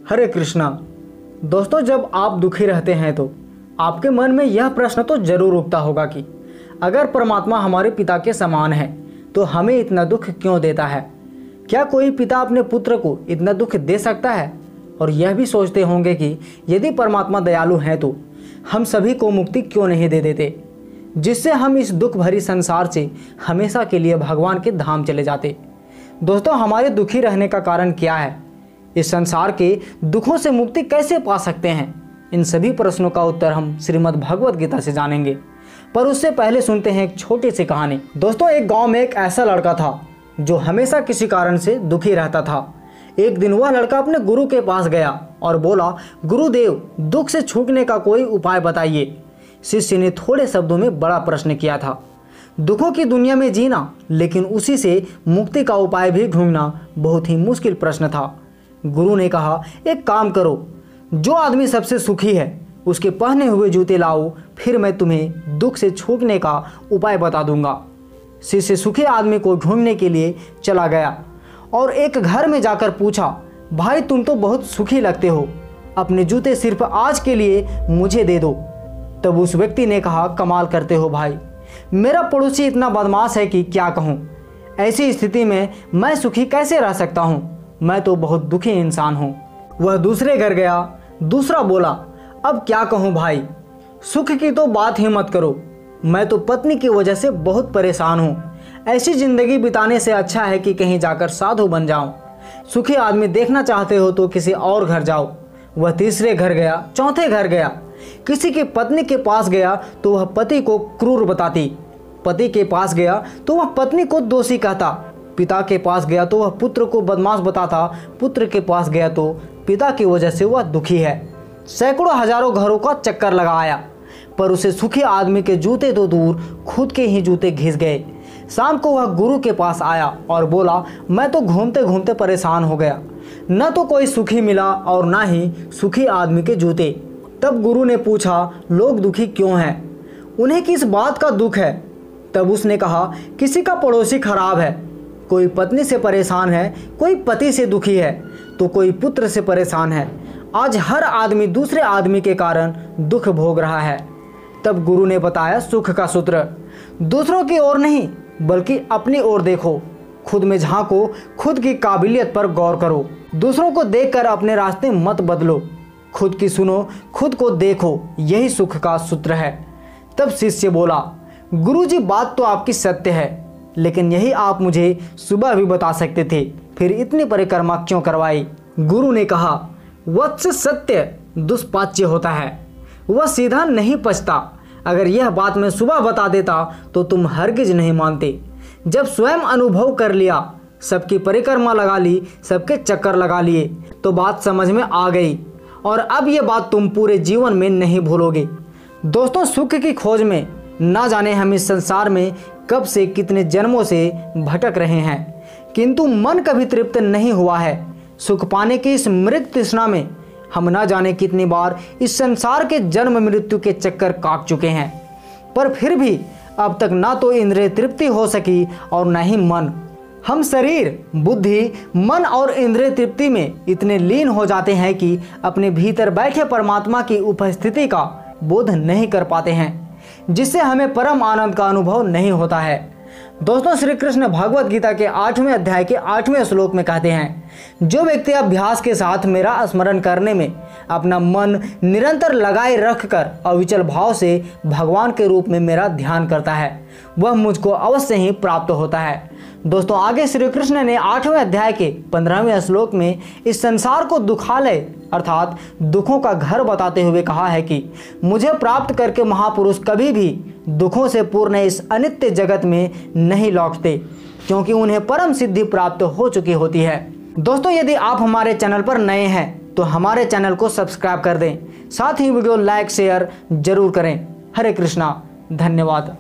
हरे कृष्णा। दोस्तों, जब आप दुखी रहते हैं तो आपके मन में यह प्रश्न तो जरूर उठता होगा कि अगर परमात्मा हमारे पिता के समान है तो हमें इतना दुख क्यों देता है। क्या कोई पिता अपने पुत्र को इतना दुख दे सकता है। और यह भी सोचते होंगे कि यदि परमात्मा दयालु हैं तो हम सभी को मुक्ति क्यों नहीं दे देते, जिससे हम इस दुख भरी संसार से हमेशा के लिए भगवान के धाम चले जाते। दोस्तों, हमारे दुखी रहने का कारण क्या है, इस संसार के दुखों से मुक्ति कैसे पा सकते हैं, इन सभी प्रश्नों का उत्तर हम श्रीमद् भगवत गीता से जानेंगे। पर उससे पहले सुनते हैं एक छोटी सी कहानी। दोस्तों, एक गांव में एक ऐसा लड़का था जो हमेशा किसी कारण से दुखी रहता था। एक दिन वह लड़का अपने गुरु के पास गया और बोला, गुरुदेव, दुख से छूटने का कोई उपाय बताइए। शिष्य ने थोड़े शब्दों में बड़ा प्रश्न किया था। दुखों की दुनिया में जीना, लेकिन उसी से मुक्ति का उपाय भी ढूंढना बहुत ही मुश्किल प्रश्न था। गुरु ने कहा, एक काम करो, जो आदमी सबसे सुखी है उसके पहने हुए जूते लाओ, फिर मैं तुम्हें दुख से छूटने का उपाय बता दूंगा। शिष्य सुखी आदमी को ढूंढने के लिए चला गया और एक घर में जाकर पूछा, भाई तुम तो बहुत सुखी लगते हो, अपने जूते सिर्फ आज के लिए मुझे दे दो। तब उस व्यक्ति ने कहा, कमाल करते हो भाई, मेरा पड़ोसी इतना बदमाश है कि क्या कहूँ। ऐसी स्थिति में मैं सुखी कैसे रह सकता हूँ, मैं तो बहुत दुखी इंसान हूँ। वह दूसरे घर गया। दूसरा बोला, अब क्या कहूँ भाई, सुख की तो बात ही मत करो, मैं तो पत्नी की वजह से बहुत परेशान हूँ। ऐसी जिंदगी बिताने से अच्छा है कि कहीं जाकर साधु बन जाऊं। सुखी आदमी देखना चाहते हो तो किसी और घर जाओ। वह तीसरे घर गया, चौथे घर गया। किसी की पत्नी के पास गया तो वह पति को क्रूर बताती, पति के पास गया तो वह पत्नी को दोषी कहता, पिता के पास गया तो वह पुत्र को बदमाश बताता, पुत्र के पास गया तो पिता की वजह से वह दुखी है। सैकड़ों हजारों घरों का चक्कर लगाया, पर उसे सुखी आदमी के जूते तो दूर, खुद के ही जूते घिस गए। शाम को वह गुरु के पास आया और बोला, मैं तो घूमते घूमते परेशान हो गया, न तो कोई सुखी मिला और न ही सुखी आदमी के जूते। तब गुरु ने पूछा, लोग दुखी क्यों हैं, उन्हें किस बात का दुख है। तब उसने कहा, किसी का पड़ोसी खराब है, कोई पत्नी से परेशान है, कोई पति से दुखी है, तो कोई पुत्र से परेशान है। आज हर आदमी दूसरे आदमी के कारण दुख भोग रहा है। तब गुरु ने बताया सुख का सूत्र, दूसरों की ओर नहीं बल्कि अपनी ओर देखो, खुद में झांको, खुद की काबिलियत पर गौर करो, दूसरों को देखकर अपने रास्ते मत बदलो, खुद की सुनो, खुद को देखो, यही सुख का सूत्र है। तब शिष्य बोला, गुरुजी बात तो आपकी सत्य है, लेकिन यही आप मुझे सुबह भी बता सकते थे, फिर इतनी परिक्रमा क्यों करवाई। गुरु ने कहा, वत्स सत्य दुष्पाच्य होता है, वह सीधा नहीं पचता। अगर यह बात मैं सुबह बता देता तो तुम हरगिज नहीं मानते। जब स्वयं अनुभव कर लिया, सबकी परिक्रमा लगा ली, सबके चक्कर लगा लिए, तो बात समझ में आ गई और अब यह बात तुम पूरे जीवन में नहीं भूलोगे। दोस्तों, सुख की खोज में ना जाने हम इस संसार में कब से कितने जन्मों से भटक रहे हैं, किंतु मन कभी तृप्त नहीं हुआ है। सुख पाने की इस मृत तृष्णा में हम ना जाने कितनी बार इस संसार के जन्म मृत्यु के चक्कर काट चुके हैं, पर फिर भी अब तक ना तो इंद्रिय तृप्ति हो सकी और न ही मन। हम शरीर, बुद्धि, मन और इंद्रिय तृप्ति में इतने लीन हो जाते हैं कि अपने भीतर बैठे परमात्मा की उपस्थिति का बोध नहीं कर पाते हैं, जिससे हमें परम आनंद का अनुभव नहीं होता है। दोस्तों, श्री कृष्ण भगवत गीता के 8वें अध्याय के 8वें श्लोक में कहते हैं, जो व्यक्ति अभ्यास के साथ मेरा स्मरण करने में अपना मन निरंतर लगाए रखकर अविचल भाव से भगवान के रूप में मेरा ध्यान करता है, वह मुझको अवश्य ही प्राप्त होता है। दोस्तों, आगे श्री कृष्ण ने 8वें अध्याय के 15वें श्लोक में इस संसार को दुखालय अर्थात दुखों का घर बताते हुए कहा है कि मुझे प्राप्त करके महापुरुष कभी भी दुखों से पूर्ण इस अनित्य जगत में नहीं लौटते, क्योंकि उन्हें परम सिद्धि प्राप्त हो चुकी होती है। दोस्तों, यदि आप हमारे चैनल पर नए हैं तो हमारे चैनल को सब्सक्राइब कर दें, साथ ही वीडियो लाइक शेयर जरूर करें। हरे कृष्णा, धन्यवाद।